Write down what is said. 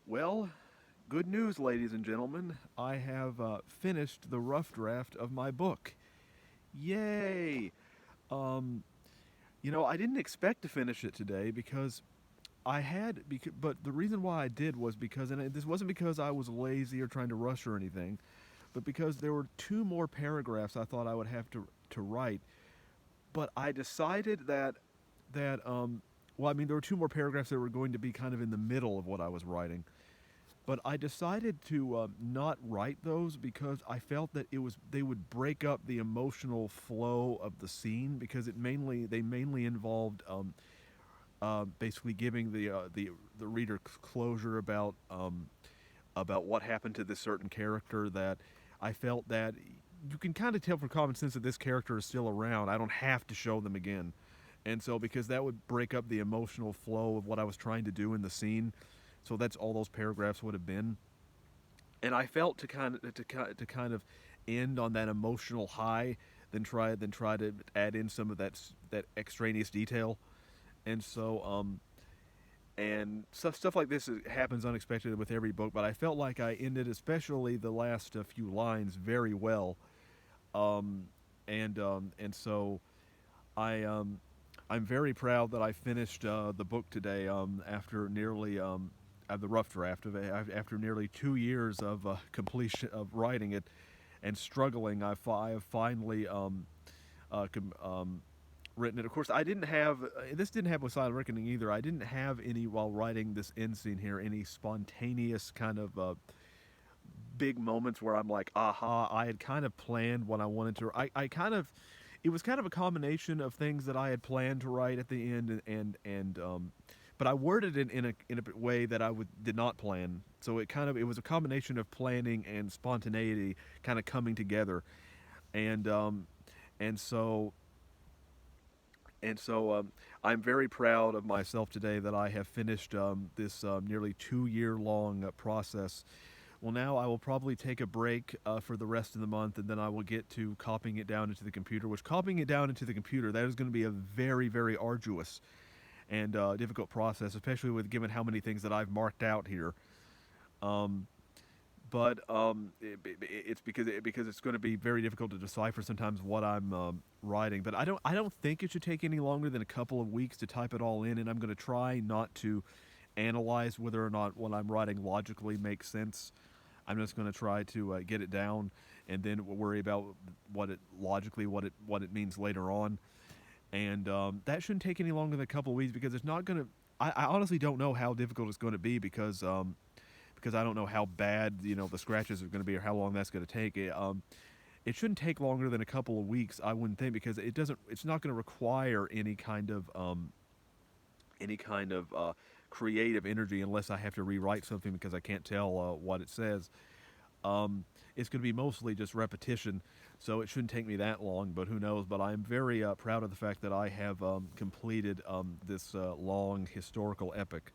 Well, good news, ladies and gentlemen. I have finished the rough draft of my book. Yay! Um, I didn't expect to finish it today because but the reason why I did was because, and this wasn't because I was lazy or trying to rush or anything, but because there were two more paragraphs I thought I would have to write. But I decided that there were two more paragraphs that were going to be kind of in the middle of what I was writing. But I decided to not write those because I felt that it was they would break up the emotional flow of the scene because they mainly involved basically giving the reader closure about what happened to this certain character that I felt that you can kind of tell from common sense that this character is still around. I don't have to show them again. And so because that would break up the emotional flow of what I was trying to do in the scene, so that's all those paragraphs would have been. And I felt to kind of end on that emotional high, then try to add in some of that extraneous detail. And stuff like this happens unexpectedly with every book, but I felt like I ended, especially the last few lines, very well. Um, and so I I'm very proud that I finished the book today after nearly the rough draft of it, after nearly 2 years of completion of writing it and struggling. I have finally written it. Of course, I didn't have this didn't happen with Silent Reckoning either. I didn't have any while writing this end scene here any spontaneous kind of big moments where I'm like, aha, I had kind of planned what I wanted to. I kind of, it was kind of a combination of things that I had planned to write at the end, but I worded it in a way that did not plan. So it was a combination of planning and spontaneity kind of coming together, and and so and so I'm very proud of myself today that I have finished this nearly 2 year long process. Well, now I will probably take a break for the rest of the month, and then I will get to copying it down into the computer. Which copying it down into the computer, that is going to be a very, very arduous and difficult process, especially with given how many things that I've marked out here. Um, it's because it's going to be very difficult to decipher sometimes what I'm writing. But I don't think it should take any longer than a couple of weeks to type it all in, and I'm going to try not to analyze whether or not what I'm writing logically makes sense. I'm just going to try to get it down, and then worry about what it means later on. And that shouldn't take any longer than a couple of weeks because it's not going to. I honestly don't know how difficult it's going to be because I don't know how bad the scratches are going to be or how long that's going to take. It shouldn't take longer than a couple of weeks, I wouldn't think, because it doesn't. It's not going to require any kind of creative energy unless I have to rewrite something because I can't tell what it says. It's going to be mostly just repetition, so it shouldn't take me that long. But who knows? But I'm very proud of the fact that I have completed this long historical epic.